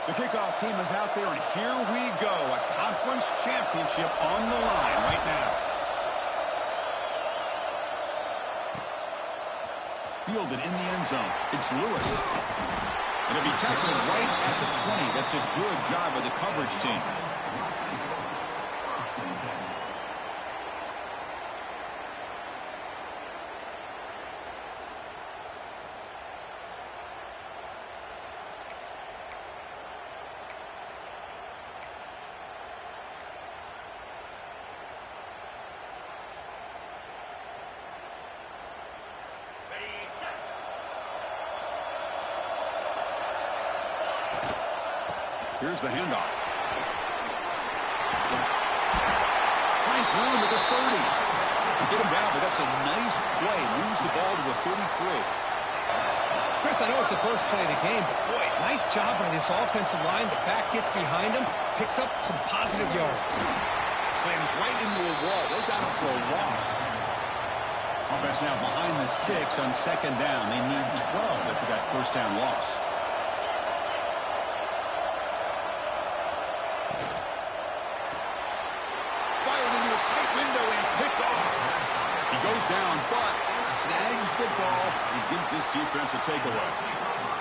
The kickoff team is out there, and here we go. A conference championship on the line right now. Fielded in the end zone. It's Lewis. And it'll be tackled right at the 20. That's a good job of the coverage team. Here's the handoff. Finds room at the 30. They get him down, but that's a nice play. Moves the ball to the 33. Chris, I know it's the first play of the game, but boy, nice job by this offensive line. The back gets behind him, picks up some positive yards. Slams right into a wall. They got him for a loss. Offense now behind the 6 on second down. They need 12 after that first down loss. Goes down, but snags the ball and gives this defense a takeaway.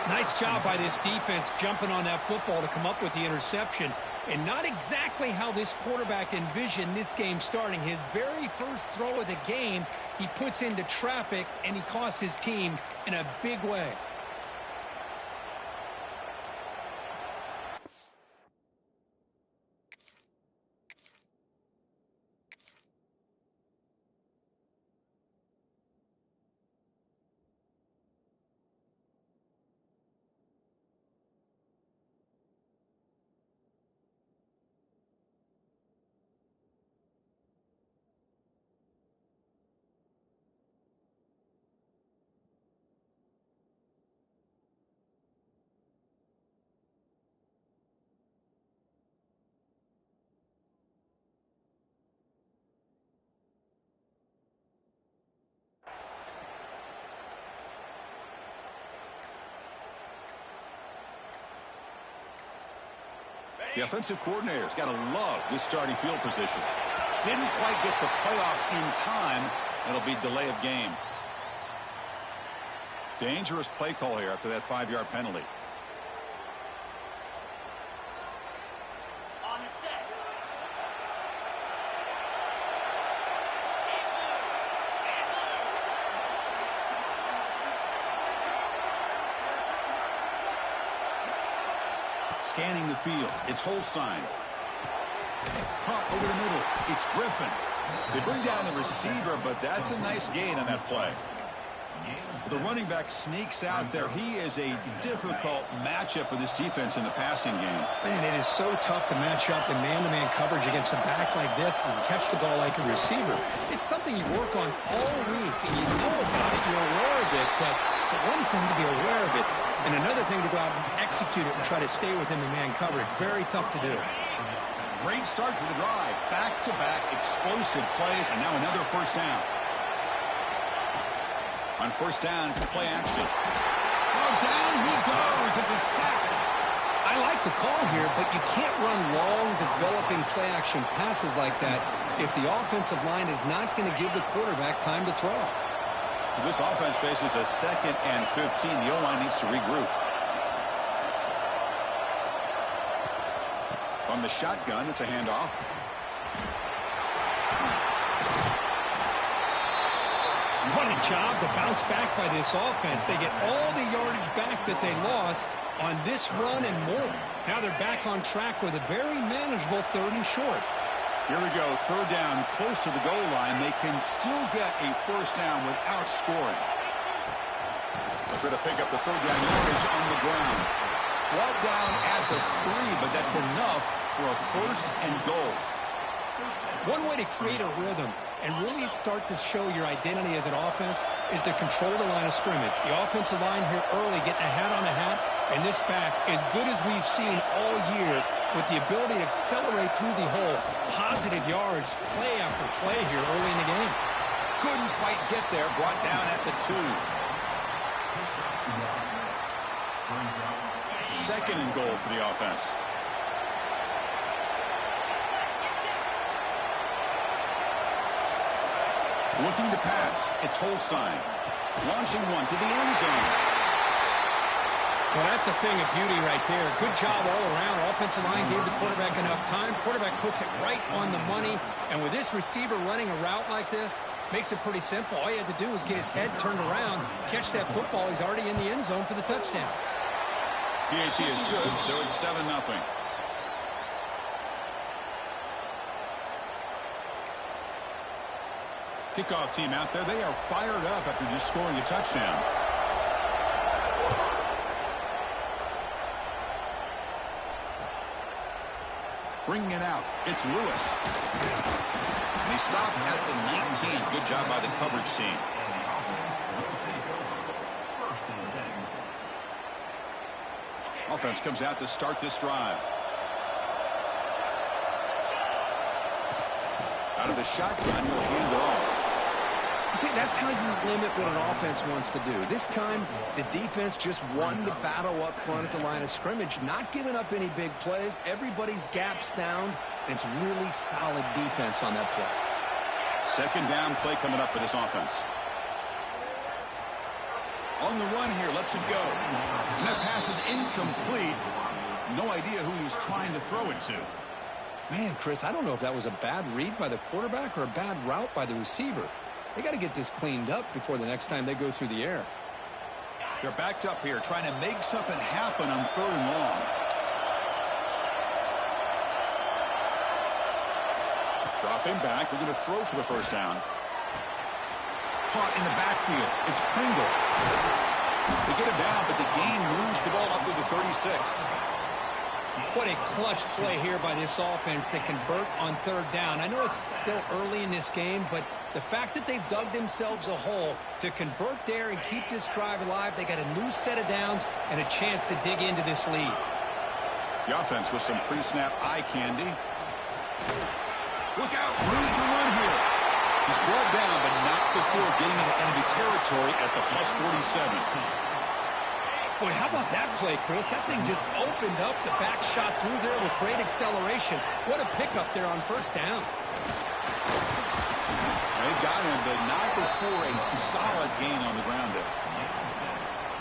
Nice job by this defense jumping on that football to come up with the interception. And not exactly how this quarterback envisioned this game starting. His very first throw of the game, he puts into traffic, and he costs his team in a big way. The offensive coordinator's got to love this starting field position. Didn't quite get the playoff in time. It'll be delay of game. Dangerous play call here after that 5-yard penalty. On the set. Scanning the field, it's Holstein. Punt over the middle, it's Griffin. They bring down the receiver, but that's a nice gain on that play. The running back sneaks out there. He is a difficult matchup for this defense in the passing game. Man, it is so tough to match up in man-to-man coverage against a back like this and catch the ball like a receiver. It's something you work on all week, and you know about it, you're aware of it, but it's one thing to be aware of it, and another thing to go out and execute it and try to stay within the man coverage. Very tough to do. Great start to the drive. Back-to-back explosive plays, and now another first down. On first down, it's play action. Oh, down he goes. It's a sack. I like the call here, but you can't run long, developing play-action passes like that if the offensive line is not going to give the quarterback time to throw. This offense faces a 2nd and 15. The O-line needs to regroup. On the shotgun, it's a handoff. What a job to bounce back by this offense. They get all the yardage back that they lost on this run and more. Now they're back on track with a very manageable 3rd and short. Here we go, 3rd down, close to the goal line. They can still get a first down without scoring. They'll try to pick up the 3rd down yardage on the ground. Brought down at the 3, but that's enough for a 1st and goal. One way to create a rhythm and really start to show your identity as an offense is to control the line of scrimmage. The offensive line here early getting a hat on a hat, and this back, as good as we've seen all year, with the ability to accelerate through the hole, positive yards, play after play here early in the game. Couldn't quite get there, brought down at the 2. second and goal for the offense. Looking to pass. It's Holstein. Launching one to the end zone. Well, that's a thing of beauty right there. Good job all around. Offensive line gave the quarterback enough time. Quarterback puts it right on the money. And with this receiver running a route like this, makes it pretty simple. All you had to do was get his head turned around, catch that football. He's already in the end zone for the touchdown. PAT is good, so it's 7-0. Kickoff team out there. They are fired up after just scoring a touchdown. Bringing it out. It's Lewis. And he stopped at the 19. Good job by the coverage team. Offense comes out to start this drive. Out of the shotgun, he'll hand it off. See, that's how you limit what an offense wants to do. This time, the defense just won the battle up front at the line of scrimmage, not giving up any big plays. Everybody's gap sound, and it's really solid defense on that play. Second down play coming up for this offense. On the run here, lets it go. And that pass is incomplete. No idea who he was trying to throw it to. Man, Chris, I don't know if that was a bad read by the quarterback or a bad route by the receiver. They got to get this cleaned up before the next time they go through the air. They're backed up here, trying to make something happen on 3rd and long. Dropping back, they're going to throw for the first down. Caught in the backfield. It's Pringle. They get it down, but the gain moves the ball up to the 36. What a clutch play here by this offense to convert on 3rd down. I know it's still early in this game, but the fact that they've dug themselves a hole to convert there and keep this drive alive, they got a new set of downs and a chance to dig into this lead. The offense with some pre-snap eye candy. Look out, room to run here. He's brought down, but not before getting into enemy territory at the plus 47. Boy, how about that play, Chris? That thing just opened up the back shot through there with great acceleration. What a pickup there on 1st down. They got him, but not before a solid gain on the ground there.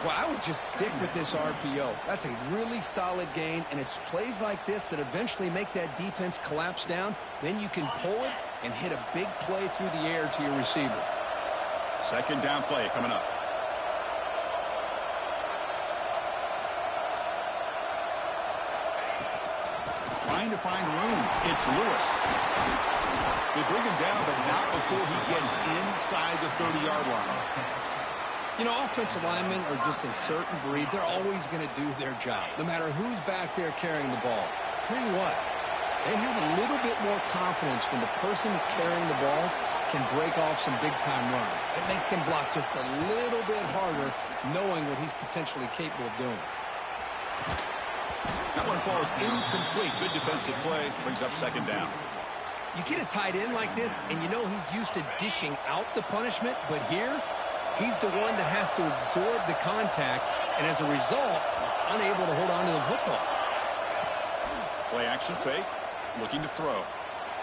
Well, I would just stick with this RPO. That's a really solid gain, and it's plays like this that eventually make that defense collapse down. Then you can pull it and hit a big play through the air to your receiver. Second down play coming up. Trying to find room. It's Lewis. They bring him down, but not before he gets inside the 30-yard line. You know, offensive linemen are just a certain breed. They're always going to do their job, no matter who's back there carrying the ball. I'll tell you what, they have a little bit more confidence when the person that's carrying the ball can break off some big-time runs. It makes him block just a little bit harder, knowing what he's potentially capable of doing. That one falls incomplete. Good defensive play. Brings up second down. You get a tight end like this, and you know he's used to dishing out the punishment, but here, he's the one that has to absorb the contact, and as a result, he's unable to hold on to the football. Play action fake. Looking to throw.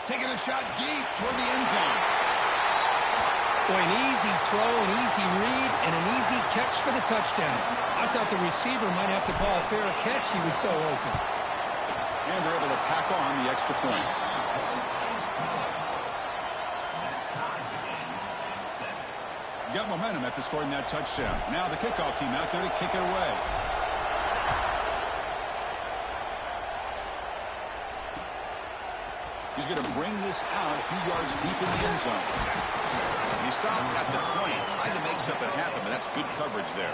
Taking a shot deep toward the end zone. Boy, an easy throw, an easy read, and an easy catch for the touchdown. I thought the receiver might have to call a fair catch. He was so open. And they're able to tack on the extra point. Got momentum after scoring that touchdown. Now the kickoff team out there to kick it away. He's going to bring this out a few yards deep in the end zone. And he stopped at the 20, trying to make something happen, but that's good coverage there.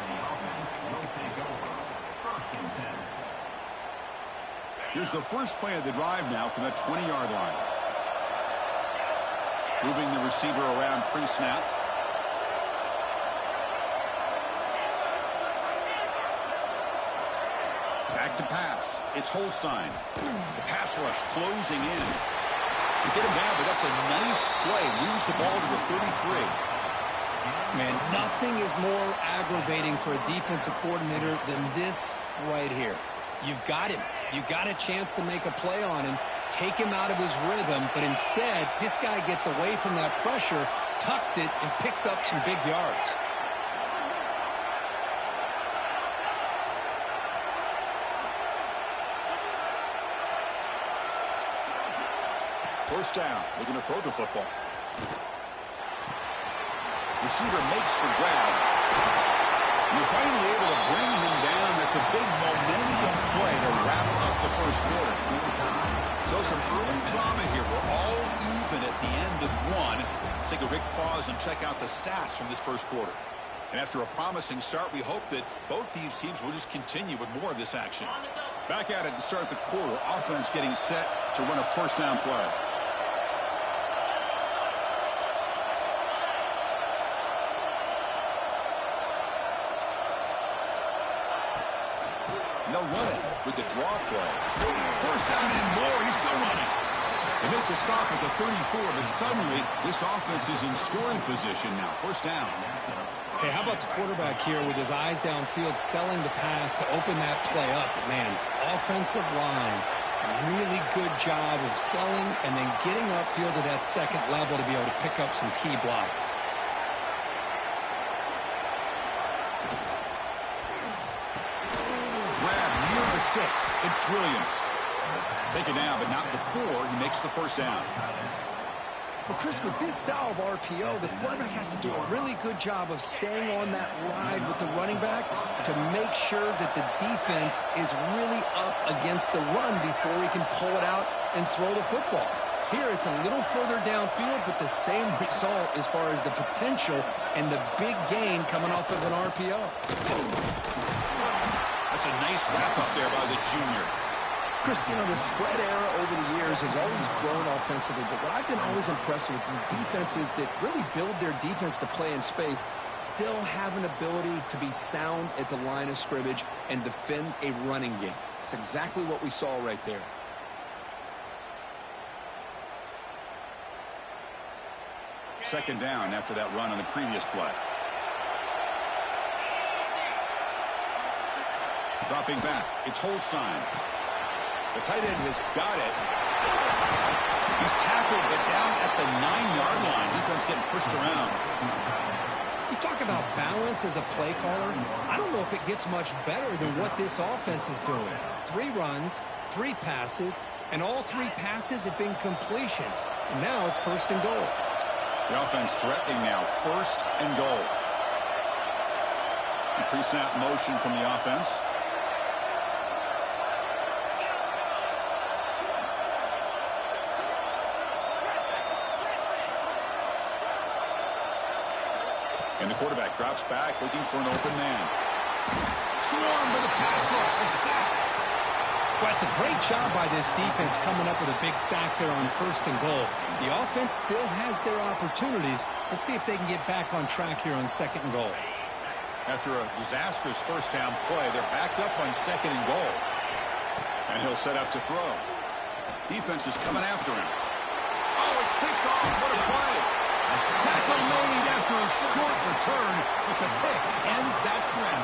Here's the first play of the drive now from that 20-yard line. Moving the receiver around pre-snap. Back to pass. It's Holstein. The pass rush closing in. They get him down, but that's a nice play. Moves the ball to the 33. Man, nothing is more aggravating for a defensive coordinator than this right here. You've got him. You got a chance to make a play on him, take him out of his rhythm, but instead, this guy gets away from that pressure, tucks it, and picks up some big yards. First down, looking to throw the football. Receiver makes the grab. You're finally able to bring him down. That's a big momentum play to wrap up the first quarter. So some early drama here. We're all even at the end of one. Let's take a quick pause and check out the stats from this first quarter. And after a promising start, we hope that both these teams will just continue with more of this action. Back at it to start the quarter. Offense getting set to run a first down play. No running with the draw play. First down and more. He's still running. They make the stop at the 34, but suddenly this offense is in scoring position now. First down. Hey, how about the quarterback here with his eyes downfield, selling the pass to open that play up? But man, offensive line, really good job of selling and then getting upfield to that second level to be able to pick up some key blocks. Sticks. It's Williams. Take it down, but not before he makes the first down. Well, Chris, with this style of RPO, the quarterback has to do a really good job of staying on that ride with the running back to make sure that the defense is really up against the run before he can pull it out and throw the football. Here, it's a little further downfield, but the same result as far as the potential and the big gain coming off of an RPO. That's a nice wrap-up there by the junior. Chris, you know, the spread era over the years has always grown offensively, but what I've been always impressed with the defenses that really build their defense to play in space still have an ability to be sound at the line of scrimmage and defend a running game. It's exactly what we saw right there. Second down after that run on the previous play. Dropping back, it's Holstein. The tight end has got it. He's tackled, but down at the 9-yard line. Defense getting pushed around. You talk about balance as a play caller. I don't know if it gets much better than what this offense is doing. 3 runs, 3 passes, and all 3 passes have been completions. And now it's first and goal. The offense threatening now, first and goal. Pre-snap motion from the offense. And the quarterback drops back, looking for an open man. Swarmed by the pass rush, a sack. Well, it's a great job by this defense coming up with a big sack there on first and goal. The offense still has their opportunities. Let's see if they can get back on track here on second and goal. After a disastrous first down play, they're backed up on second and goal. And he'll set up to throw. Defense is coming after him. Oh, it's picked off. What a play. Tackle made after a short return, but the pick ends that threat.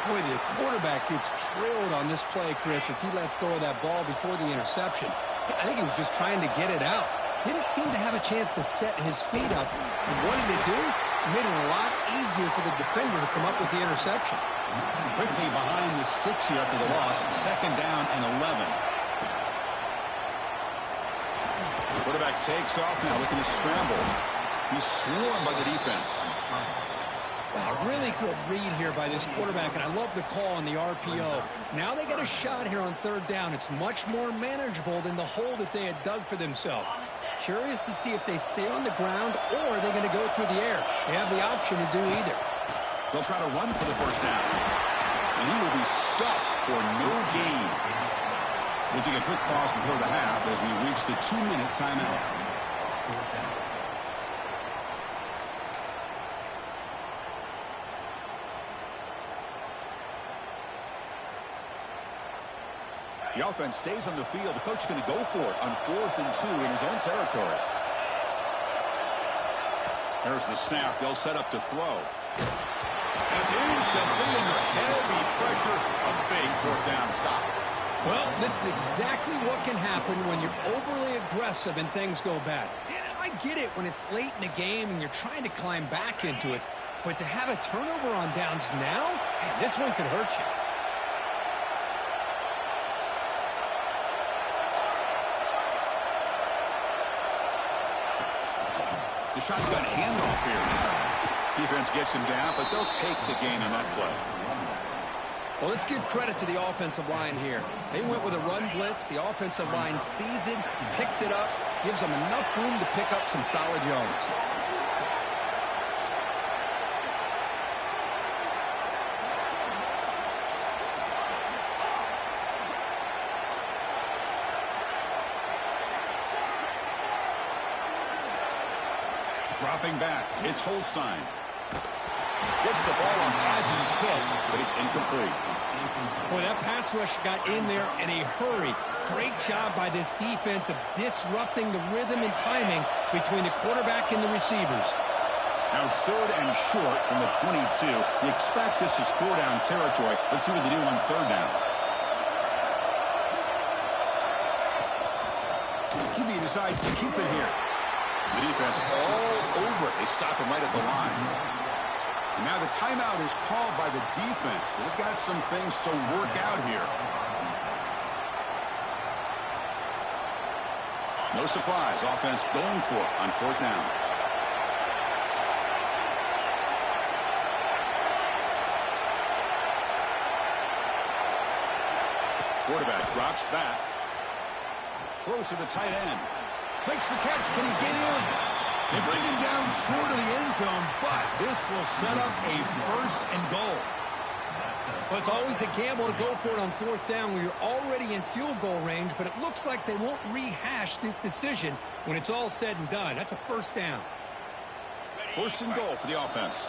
Boy, the quarterback gets trailed on this play, Chris, as he lets go of that ball before the interception. I think he was just trying to get it out. Didn't seem to have a chance to set his feet up. And what did it do? It made it a lot easier for the defender to come up with the interception. Quickly behind the sticks here after the loss. Second down and 11. The quarterback takes off now, looking to scramble. He's swarmed by the defense. Wow, really good read here by this quarterback, and I love the call on the RPO. Now they get a shot here on third down. It's much more manageable than the hole that they had dug for themselves. Curious to see if they stay on the ground or are they going to go through the air. They have the option to do either. They'll try to run for the first down. And he will be stuffed for no gain. We'll take a quick pause before the half as we reach the 2-minute timeout. The offense stays on the field. The coach is going to go for it on 4th and 2 in his own territory. There's the snap. They'll set up to throw. And it's incomplete under heavy pressure. A big 4th down. is exactly what can happen when you're overly aggressive and things go bad. And I get it when it's late in the game and you're trying to climb back into it. But to have a turnover on downs now, man, this one could hurt you. The shotgun handoff here. Defense gets him down, but they'll take the gain on that play. Well, let's give credit to the offensive line here. They went with a run blitz. The offensive line sees it, picks it up, gives them enough room to pick up some solid yards. Dropping back, it's Holstein. Gets the ball on Hasen's hit, but it's incomplete. Boy, that pass rush got in there in a hurry. Great job by this defense of disrupting the rhythm and timing between the quarterback and the receivers. Now it's 3rd and short from the 22. You expect this is 4-down territory. Let's see what they do on 3rd down. QB decides to keep it here. The defense all over it. They stop him right at the line. And now the timeout is called by the defense. They've got some things to work out here. No surprise. Offense going for it on 4th down. Quarterback drops back. Throws to the tight end. Makes the catch. Can he get in? They bring him down short of the end zone, but this will set up a 1st and goal. Well, it's always a gamble to go for it on 4th down when you're already in field goal range, but it looks like they won't rehash this decision when it's all said and done. That's a 1st down. 1st and goal for the offense.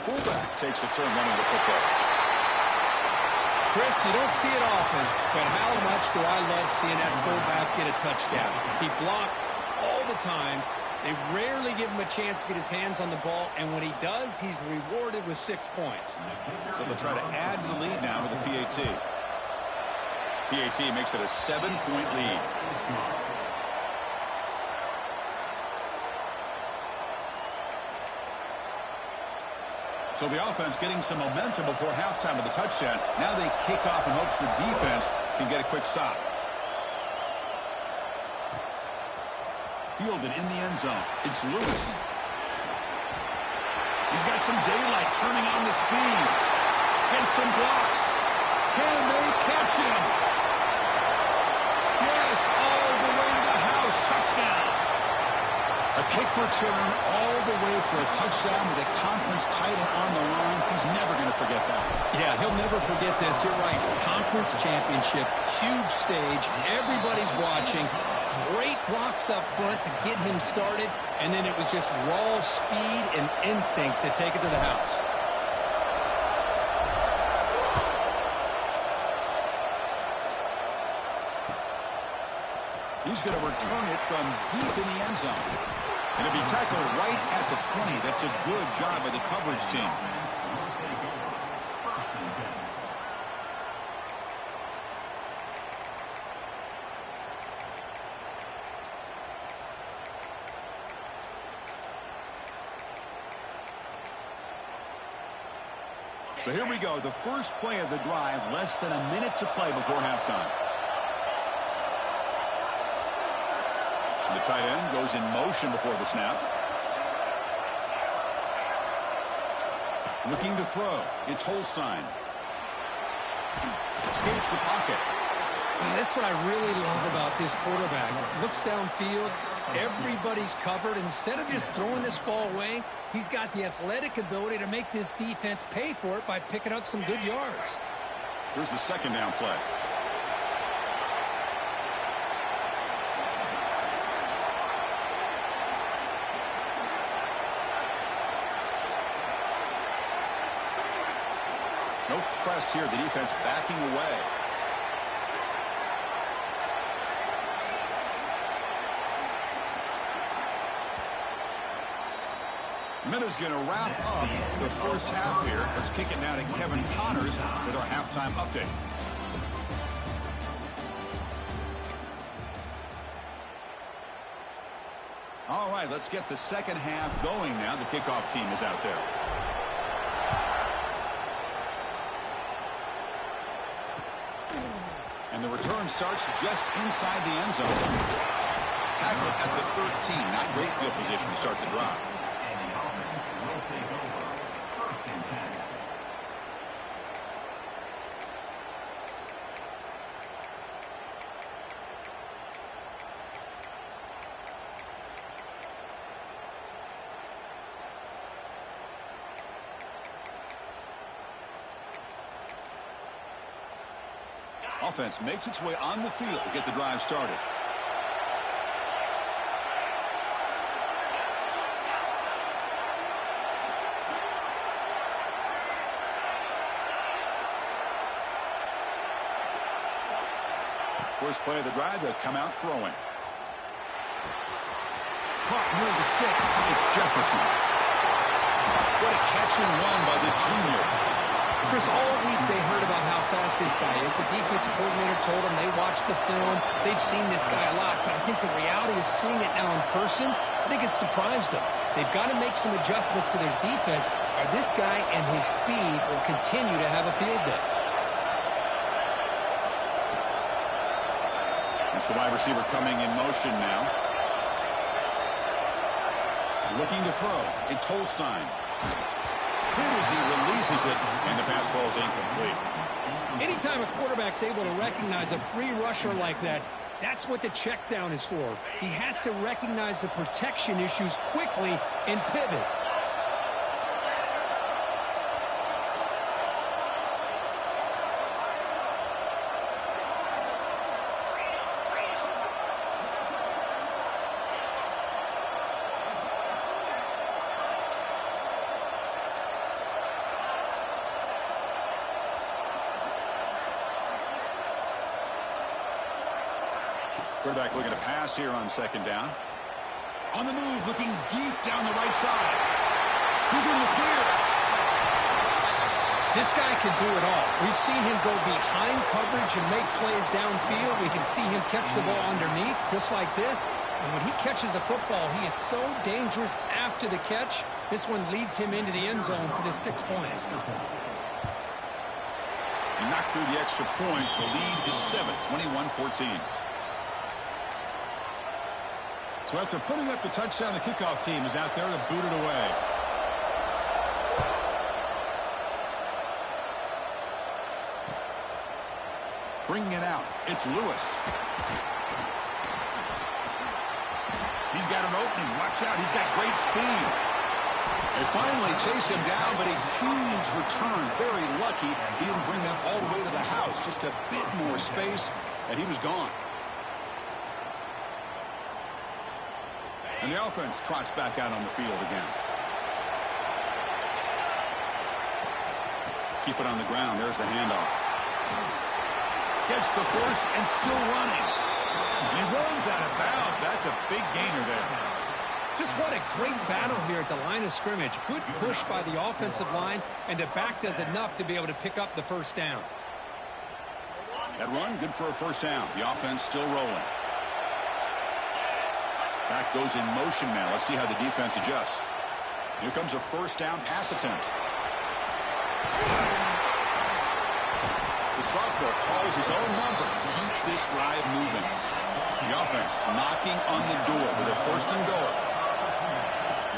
Fullback takes a turn running the football. Chris, you don't see it often, but how much do I love seeing that fullback get a touchdown? He blocks all the time. They rarely give him a chance to get his hands on the ball, and when he does, he's rewarded with 6 points. So they'll try to add to the lead now with a PAT. PAT makes it a 7-point lead. So the offense getting some momentum before halftime with the touchdown. Now they kick off in hopes the defense can get a quick stop. Fielded in the end zone. It's Lewis. He's got some daylight turning on the speed. And some blocks. Can they catch him? Yes, all the way to the house. Touchdown. A kick return all the way for a touchdown with a conference title on the line. He's never going to forget that. Yeah, he'll never forget this. You're right. Conference championship, huge stage. Everybody's watching. Great blocks up front to get him started. And then it was just raw speed and instincts to take it to the house. He's going to return it from deep in the end zone. And it'll be tackled right at the 20. That's a good job by the coverage team. So here we go. The first play of the drive, less than a minute to play before halftime. The tight end goes in motion before the snap. Looking to throw. It's Holstein. Escapes the pocket. That's what I really love about this quarterback. Looks downfield. Everybody's covered. Instead of just throwing this ball away, he's got the athletic ability to make this defense pay for it by picking up some good yards. Here's the second down play. No press here. The defense backing away. Minuta's going to wrap up the first half here. Let's kick it now to Kevin Connors with our halftime update. All right, let's get the second half going now. The kickoff team is out there. And the return starts just inside the end zone. Tackle at the 13. Not great field position to start the drive. Offense makes its way on the field to get the drive started. First play of the drive, they'll come out throwing. Caught near the sticks. It's Jefferson. What a catch and run by the junior. Chris, all week they heard about how fast this guy is. The defensive coordinator told them they watched the film. They've seen this guy a lot. But I think the reality is seeing it now in person, I think it's surprised them. They've got to make some adjustments to their defense, or this guy and his speed will continue to have a field day. That's the wide receiver coming in motion now. Looking to throw. It's Holstein. Hit as he releases it, and the pass ball is incomplete. Anytime a quarterback's able to recognize a free rusher like that, that's what the check down is for. He has to recognize the protection issues quickly and pivot. Quarterback looking to pass here on second down. On the move, looking deep down the right side. He's in the clear. This guy can do it all. We've seen him go behind coverage and make plays downfield. We can see him catch the ball underneath, just like this. And when he catches a football, he is so dangerous after the catch. This one leads him into the end zone for the 6 points. He knocked through the extra point. The lead is 7, 21-14. So after putting up the touchdown, the kickoff team is out there to boot it away. Bringing it out, it's Lewis. He's got an opening. Watch out, he's got great speed. They finally chase him down, but a huge return. Very lucky he didn't bring that all the way to the house. Just a bit more space, and he was gone. And the offense trots back out on the field again. Keep it on the ground. There's the handoff. Gets the first and still running. And he runs out of bounds. That's a big gainer there. Just what a great battle here at the line of scrimmage. Good push by the offensive line, and the back does enough to be able to pick up the first down. That run, good for a first down. The offense still rolling. Back goes in motion now. Let's see how the defense adjusts. Here comes a first down pass attempt. The sophomore calls his own number and keeps this drive moving. The offense knocking on the door with a first and goal.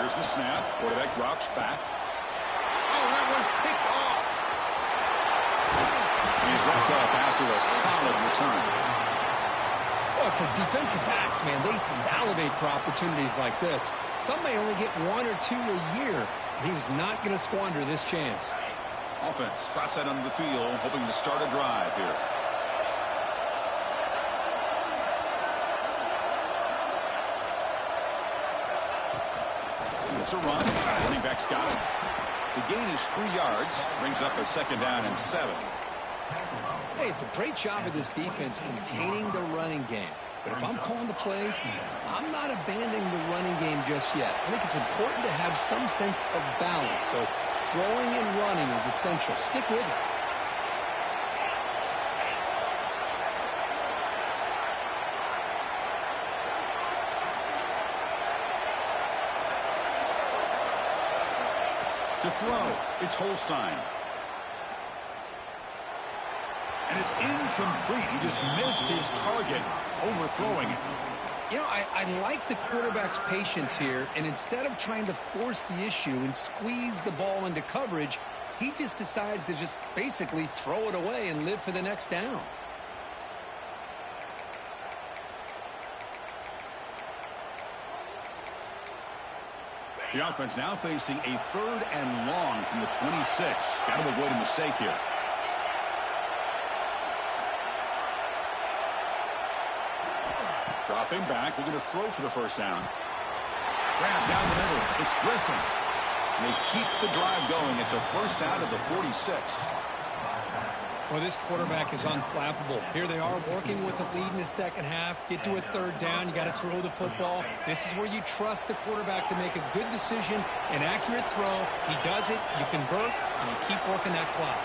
Here's the snap. Quarterback drops back. Oh, that one's picked off. And he's wrapped up after a solid return. Well, for defensive backs, man, they salivate for opportunities like this. Some may only get 1 or 2 a year, and he was not going to squander this chance. Offense trots that under the field, hoping to start a drive here. It's a run. Running back's got it. The gain is 3 yards. Brings up a 2nd down and 7. Hey, it's a great job of this defense containing the running game. But if I'm calling the plays, I'm not abandoning the running game just yet. I think it's important to have some sense of balance. So throwing and running is essential. Stick with it. To throw, it's Holstein. And it's incomplete. He just missed his target, overthrowing it. You know, I like the quarterback's patience here, and instead of trying to force the issue and squeeze the ball into coverage, he just decides to just basically throw it away and live for the next down. The offense now facing a 3rd and long from the 26. Got to avoid a mistake here. Dropping back, looking to throw for the 1st down. Grab down the middle. It's Griffin. And they keep the drive going. It's a 1st down at the 46. Well, this quarterback is unflappable. Here they are working with a lead in the 2nd half. Get to a 3rd down. You got to throw the football. This is where you trust the quarterback to make a good decision, an accurate throw. He does it. You convert, and you keep working that clock.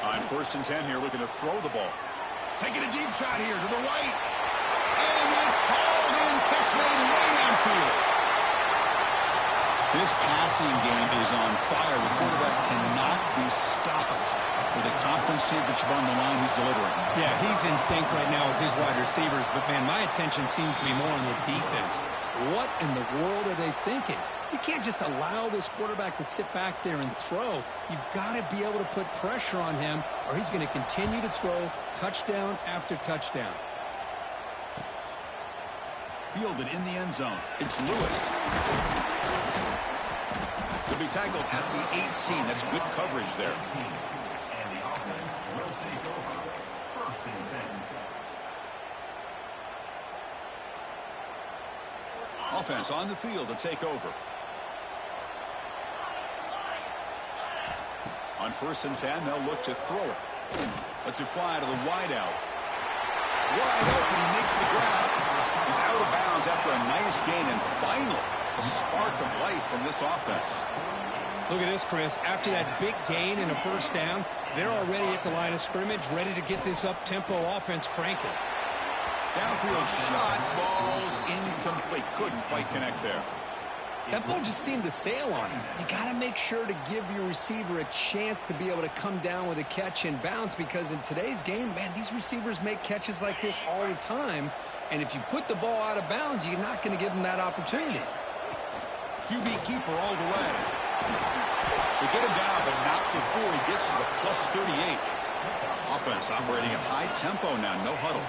On 1st and 10 here, looking to throw the ball. Taking a deep shot here to the right. And it's hauled in. Catch made way downfield. This passing game is on fire. The quarterback cannot be stopped with a conference championship on the line. He's delivering. Yeah, he's in sync right now with his wide receivers. But, man, my attention seems to be more on the defense. What in the world are they thinking? You can't just allow this quarterback to sit back there and throw. You've got to be able to put pressure on him, or he's going to continue to throw touchdown after touchdown. Fielded in the end zone. It's Lewis. To be tackled at the 18. That's good coverage there. Offense on the field to take over. On 1st and 10, they'll look to throw it. Lets it fly to the wideout. Wide open, he makes the grab. He's out of bounds after a nice gain, and finally, a spark of life from this offense. Look at this, Chris. After that big gain and a 1st down, they're already at the line of scrimmage, ready to get this up-tempo offense cranking. Downfield shot falls incomplete. Couldn't quite connect there. That ball just seemed to sail on him. You got to make sure to give your receiver a chance to be able to come down with a catch and bounce, because in today's game, man, these receivers make catches like this all the time. And if you put the ball out of bounds, you're not going to give them that opportunity. QB keeper all the way. They get him down, but not before he gets to the plus 38. Offense operating at high tempo now, no huddle.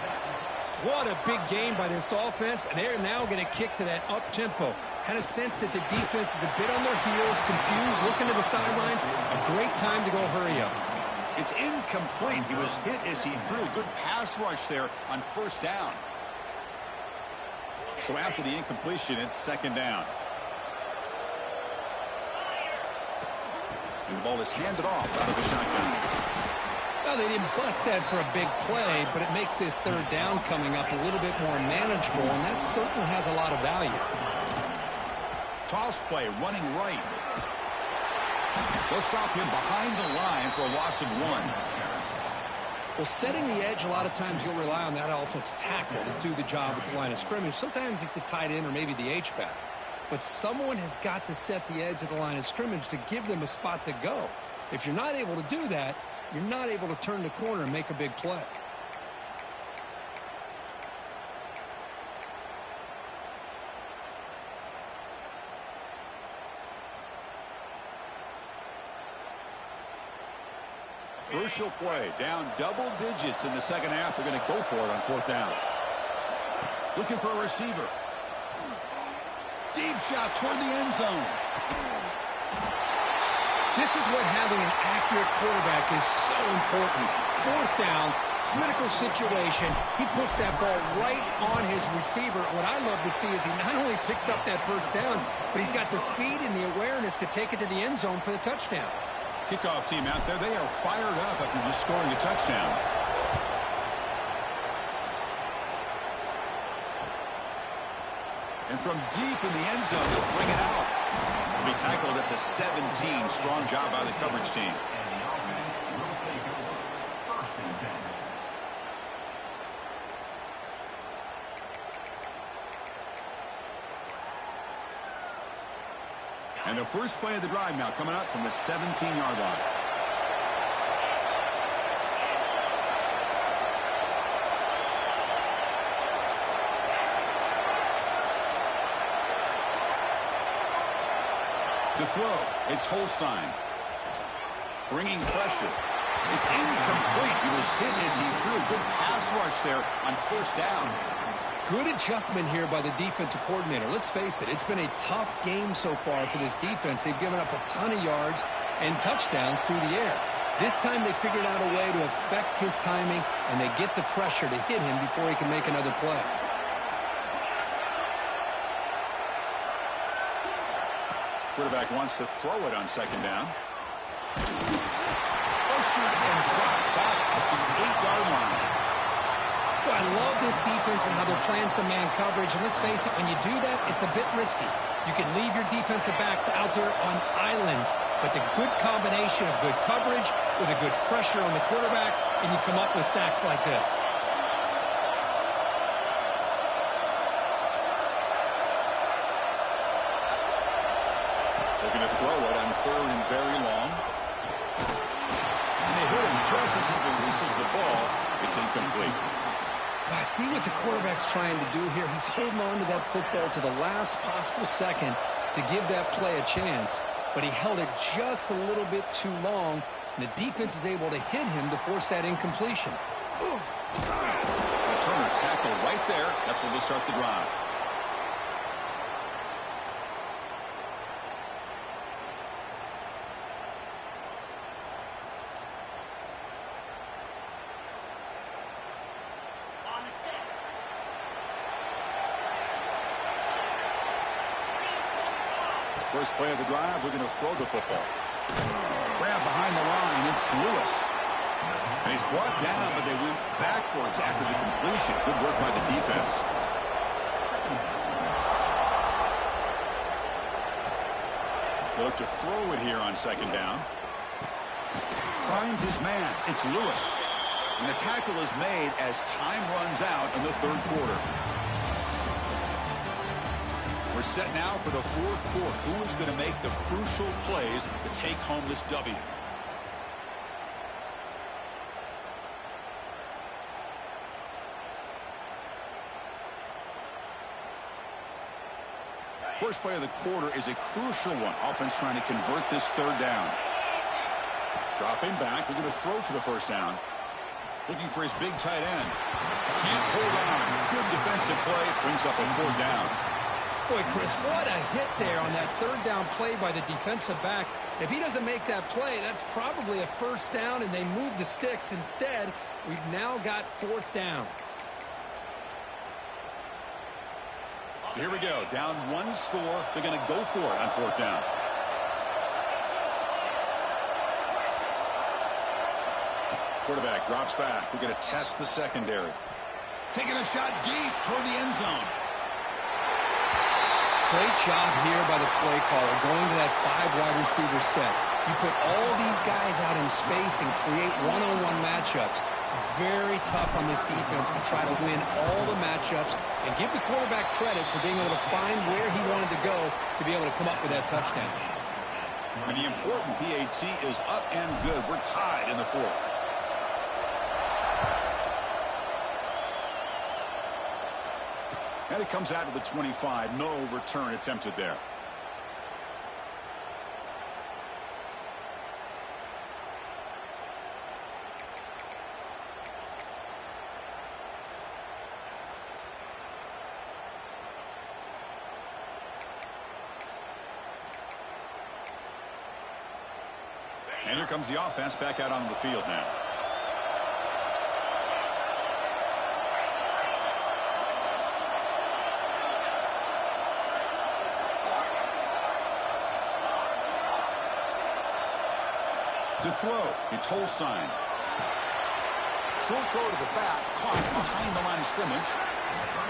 What a big game by this offense, and they're now going to kick to that up-tempo. Kind of sense that the defense is a bit on their heels, confused, looking to the sidelines. A great time to go hurry up. It's incomplete. He was hit as he threw. Good pass rush there on 1st down. So after the incompletion, it's 2nd down. And the ball is handed off out of the shotgun. Well, they didn't bust that for a big play, but it makes this 3rd down coming up a little bit more manageable, and that certainly has a lot of value. Toss play, running right. They'll stop him behind the line for a loss of 1. Well, setting the edge, a lot of times you'll rely on that offensive tackle to do the job at the line of scrimmage. Sometimes it's a tight end or maybe the H-back. But someone has got to set the edge of the line of scrimmage to give them a spot to go. If you're not able to do that, you're not able to turn the corner and make a big play. Crucial play, down double digits in the 2nd half. They're going to go for it on 4th down. Looking for a receiver. Deep shot toward the end zone. This is what having an accurate quarterback is so important. 4th down, critical situation, he puts that ball right on his receiver. What I love to see is he not only picks up that first down, but he's got the speed and the awareness to take it to the end zone for the touchdown. Kickoff team out there, they are fired up after just scoring a touchdown. And from deep in the end zone, they'll bring it out. They'll be tackled at the 17. Strong job by the coverage team. And the first play of the drive now coming up from the 17-yard line. To throw, it's Holstein. Bringing pressure. It's incomplete. He was hit as he threw. Good pass rush there on first down. Good adjustment here by the defensive coordinator. Let's face it, it's been a tough game so far for this defense. They've given up a ton of yards and touchdowns through the air. This time they figured out a way to affect his timing, and they get the pressure to hit him before he can make another play. Quarterback wants to throw it on second down. Pressured and dropped back at the 8-yard line. Well, I love this defense and how they're playing some man coverage. And let's face it, when you do that, it's a bit risky. You can leave your defensive backs out there on islands, but the good combination of good coverage with a good pressure on the quarterback, and you come up with sacks like this. They're going to throw it on third and very long. And they hit him just as he releases the ball. It's incomplete. I see what the quarterback's trying to do here. He's holding on to that football to the last possible second to give that play a chance. But he held it just a little bit too long, and the defense is able to hit him to force that incompletion. Turner tackle right there. That's where they'll start the drive. First play of the drive, they're going to throw the football. Grab behind the line, it's Lewis. And he's brought down, but they went backwards after the completion. Good work by the defense. They look to throw it here on second down. Finds his man. It's Lewis. And the tackle is made as time runs out in the third quarter. We're set now for the fourth quarter. Who is going to make the crucial plays to take home this W? First play of the quarter is a crucial one. Offense trying to convert this third down. Dropping back. They're going to throw for the first down. Looking for his big tight end. Can't hold on. Good defensive play. Brings up a fourth down. Boy, Chris, what a hit there on that third down play by the defensive back. If he doesn't make that play, that's probably a first down, and they move the sticks. Instead, we've now got fourth down. So here we go. Down one score. They're going to go for it on fourth down. Quarterback drops back. We're going to test the secondary. Taking a shot deep toward the end zone. Great job here by the play caller going to that 5 wide receiver set. You put all these guys out in space and create one-on-one matchups. It's very tough on this defense to try to win all the matchups and give the quarterback credit for being able to find where he wanted to go to be able to come up with that touchdown. And the important PAT is up and good. We're tied in the fourth. And it comes out to the 25. No return attempted there. And here comes the offense back out onto the field now. To throw, it's Holstein. Short throw to the back, caught behind the line of scrimmage.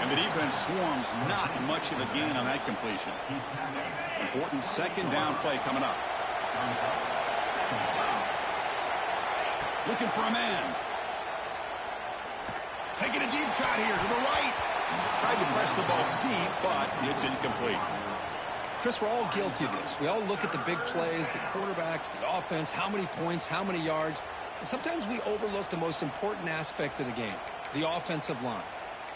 And the defense swarms, not much of a gain on that completion. Important second down play coming up. Looking for a man. Taking a deep shot here to the right. Tried to press the ball deep, but it's incomplete. Chris, we're all guilty of this. We all look at the big plays, the quarterbacks, the offense, how many points, how many yards. And sometimes we overlook the most important aspect of the game, the offensive line.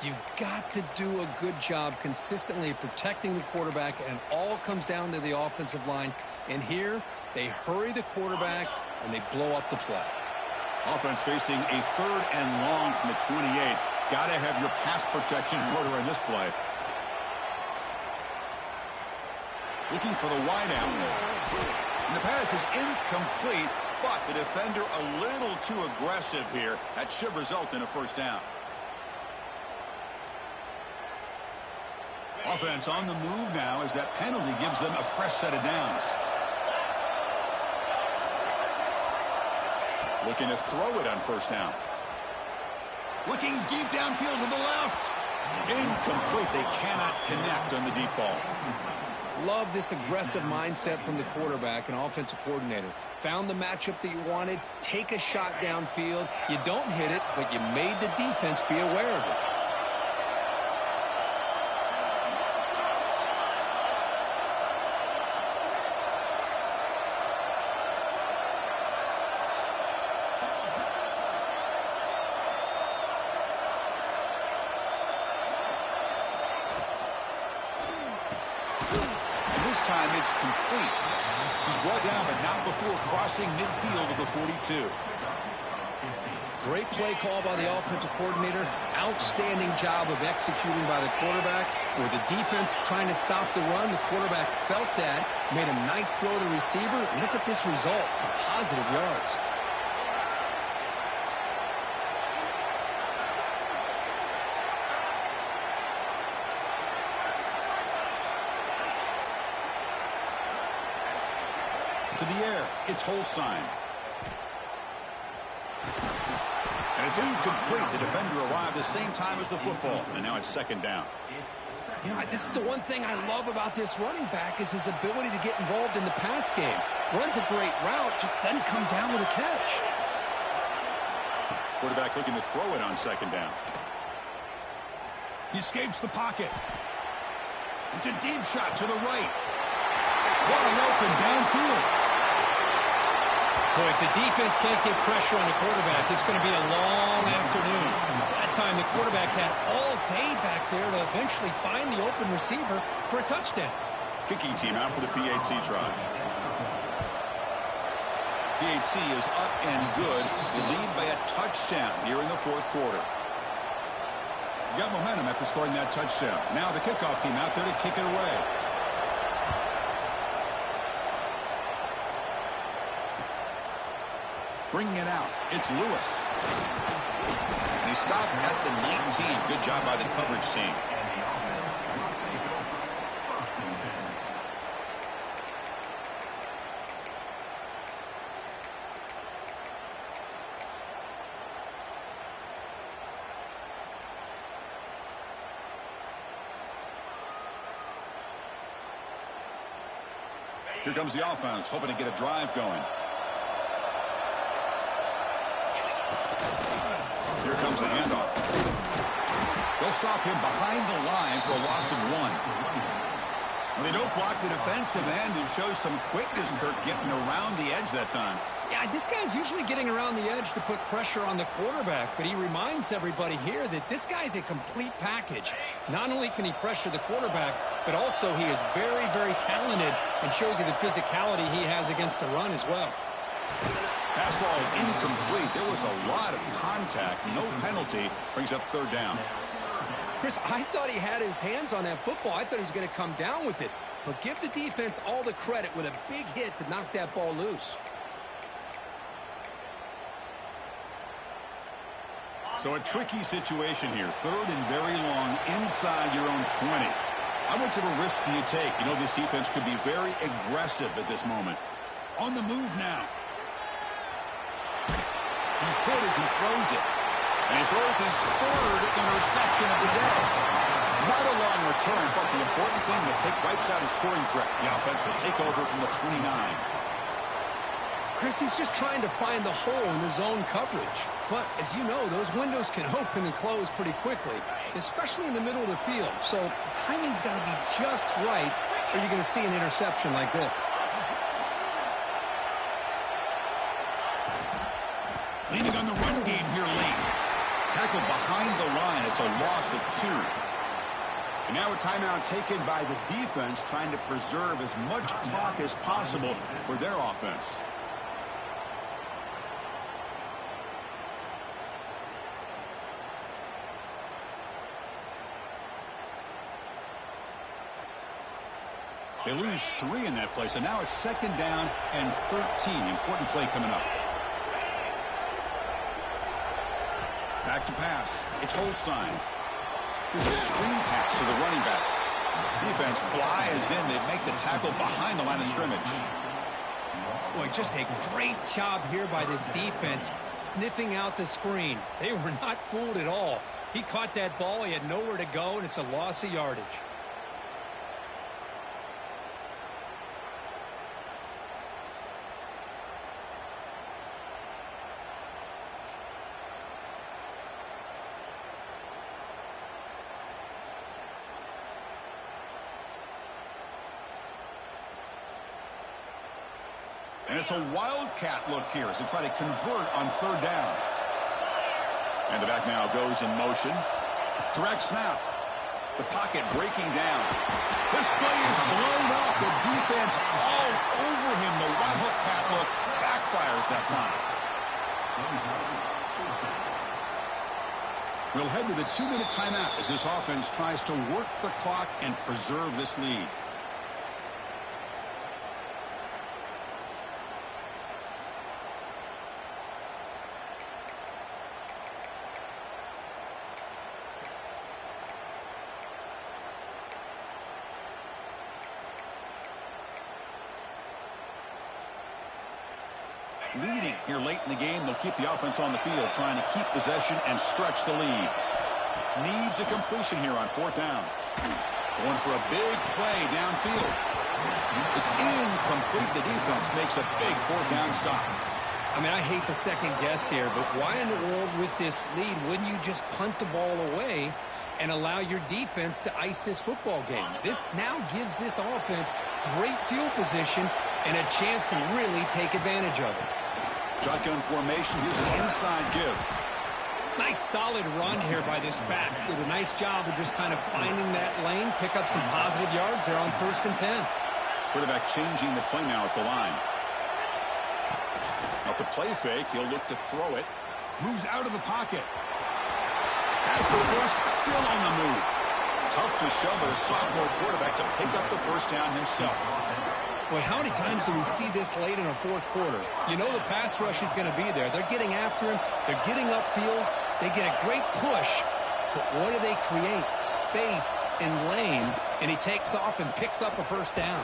You've got to do a good job consistently protecting the quarterback, and it all comes down to the offensive line. And here, they hurry the quarterback, and they blow up the play. Offense facing a 3rd and long from the 28. Got to have your pass protection in order in this play. Looking for the wide out. And the pass is incomplete, but the defender a little too aggressive here. That should result in a first down. Offense on the move now as that penalty gives them a fresh set of downs. Looking to throw it on first down. Looking deep downfield to the left. Incomplete. They cannot connect on the deep ball. Love this aggressive mindset from the quarterback and offensive coordinator. Found the matchup that you wanted. Take a shot downfield. You don't hit it, but you made the defense be aware of it. Time it's complete. He's brought down, but not before crossing midfield of the 42. Great play call by the offensive coordinator. Outstanding job of executing by the quarterback. With the defense trying to stop the run, the quarterback felt that, made a nice throw to the receiver. Look at this result. Some positive yards. To the air, it's Holstein. And it's incomplete. The defender arrived the same time as the football, and now it's second down. You know, this is the one thing I love about this running back is his ability to get involved in the pass game. Runs a great route, just doesn't come down with a catch. Quarterback looking to throw it on second down. He escapes the pocket. It's a deep shot to the right. Wide open downfield. Boy, if the defense can't get pressure on the quarterback, it's going to be a long afternoon. That time, the quarterback had all day back there to eventually find the open receiver for a touchdown. Kicking team out for the PAT try. PAT is up and good. They lead by a touchdown here in the 4th quarter. Got momentum after scoring that touchdown. Now the kickoff team out there to kick it away. Bringing it out, it's Lewis. And he stopped at the 19. Good job by the coverage team. Here comes the offense, hoping to get a drive going. Here comes the handoff. They'll stop him behind the line for a loss of 1. Well, they don't block the defensive end and show some quickness for getting around the edge that time. Yeah, this guy's usually getting around the edge to put pressure on the quarterback, but he reminds everybody here that this guy's a complete package. Not only can he pressure the quarterback, but also he is very, very talented and shows you the physicality he has against the run as well. Pass ball is incomplete. There was a lot of contact. No penalty. Brings up 3rd down. Chris, I thought he had his hands on that football. I thought he was going to come down with it. But give the defense all the credit with a big hit to knock that ball loose. So a tricky situation here. 3rd and very long inside your own 20. How much of a risk do you take? You know this defense could be very aggressive at this moment. On the move now. He's hit as he throws it. And he throws his third interception of the day. Not a long return, but the important thing that wipes out his scoring threat. The offense will take over from the 29. Chris, he's just trying to find the hole in the zone coverage. But, as you know, those windows can open and close pretty quickly, especially in the middle of the field. So the timing's got to be just right, or you're going to see an interception like this. Leaning on the run game here late. Tackle behind the line. It's a loss of 2. And now a timeout taken by the defense, trying to preserve as much clock as possible for their offense. They lose 3 in that play, so now it's 2nd down and 13. Important play coming up. Back to pass. It's Holstein. Here's a screen pass to the running back. Defense flies in. They make the tackle behind the line of scrimmage. Boy, just a great job here by this defense, sniffing out the screen. They were not fooled at all. He caught that ball. He had nowhere to go, and it's a loss of yardage. And it's a wildcat look here as they try to convert on 3rd down. And the back now goes in motion. Direct snap. The pocket breaking down. This play is blown up. The defense all over him. The wildcat look backfires that time. We'll head to the 2-minute timeout as this offense tries to work the clock and preserve this lead. Leading here late in the game, they'll keep the offense on the field, trying to keep possession and stretch the lead. Needs a completion here on 4th down. Going for a big play downfield. It's incomplete. The defense makes a big 4th down stop. I mean, I hate to second guess here, but why in the world with this lead wouldn't you just punt the ball away and allow your defense to ice this football game? This now gives this offense great field position and a chance to really take advantage of it. Shotgun formation. Here's an inside give. Nice solid run here by this back. Did a nice job of just kind of finding that lane, pick up some positive yards there on 1st and 10. Quarterback changing the play now at the line. Off the play fake, he'll look to throw it. Moves out of the pocket. Has the first, still on the move. Tough to show, but a sophomore quarterback to pick up the 1st down himself. Boy, how many times do we see this late in a 4th quarter? You know the pass rush is going to be there. They're getting after him. They're getting upfield. They get a great push. But what do they create? Space and lanes. And he takes off and picks up a 1st down.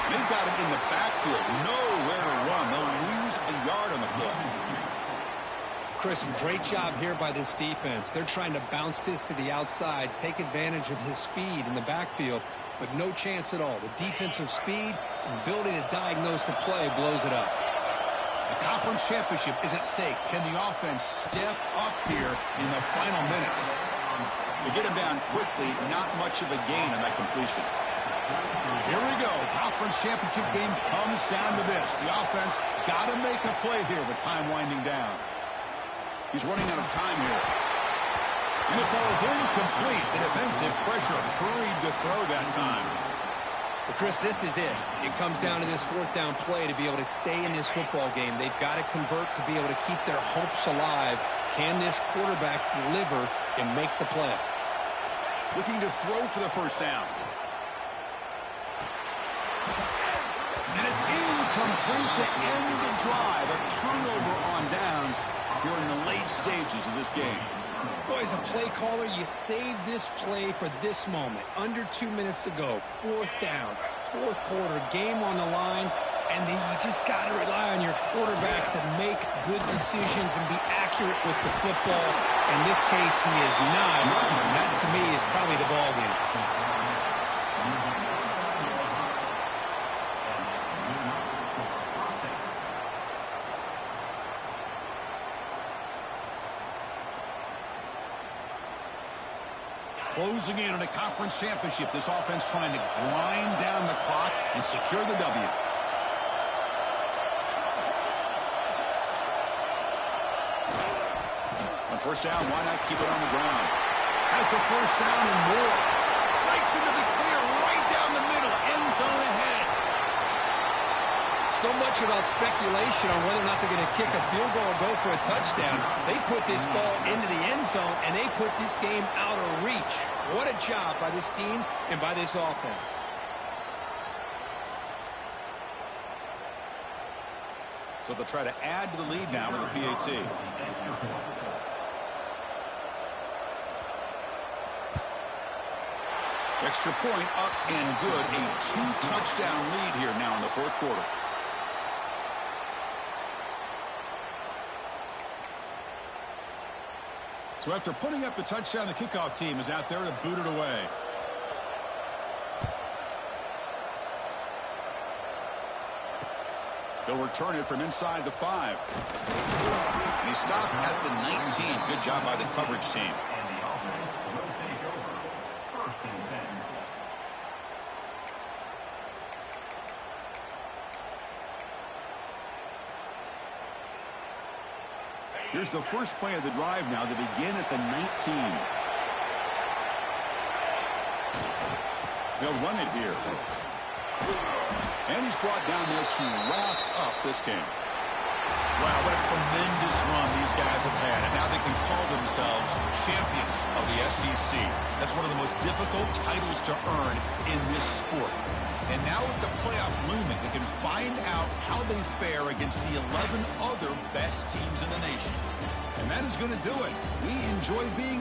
They've got him in the backfield. Nowhere to run. They'll lose a yard on the play. Chris, great job here by this defense. They're trying to bounce this to the outside, take advantage of his speed in the backfield, but no chance at all. The defensive speed and ability to diagnose the play blows it up. The conference championship is at stake. Can the offense step up here in the final minutes? They get him down quickly, not much of a gain on that completion. Here we go. Conference championship game comes down to this. The offense got to make a play here with time winding down. He's running out of time here. And it falls incomplete. The defensive pressure hurried to throw that time. But Chris, this is it. It comes down to this 4th down play to be able to stay in this football game. They've got to convert to be able to keep their hopes alive. Can this quarterback deliver and make the play? Looking to throw for the 1st down. And it's incomplete to end the drive. A turnover on downs here in the late stages of this game. Boy, as a play caller, you save this play for this moment. Under 2 minutes to go. 4th down. 4th quarter. Game on the line. And then you just got to rely on your quarterback to make good decisions and be accurate with the football. In this case, he is not. And that, to me, is probably the ball game. Closing in on a conference championship, this offense trying to grind down the clock and secure the W. On first down, why not keep it on the ground? Has the first down and more. Breaks into the clear right down the middle. End zone ahead. So much about speculation on whether or not they're going to kick a field goal or go for a touchdown. They put this ball into the end zone, and they put this game out of reach. What a job by this team and by this offense. So they'll try to add to the lead now with a PAT. Extra point up and good. A 2-touchdown lead here now in the fourth quarter. So after putting up the touchdown, the kickoff team is out there to boot it away. They'll return it from inside the 5. And he stopped at the 19. Good job by the coverage team. Here's the first play of the drive now to begin at the 19. They'll run it here. And he's brought down there to wrap up this game. Wow, what a tremendous run these guys have had. And now they can call themselves champions of the SEC. That's one of the most difficult titles to earn in this sport. And now with the playoff looming, they can find out how they fare against the 11 other best teams in the nation. And that is going to do it. We enjoy being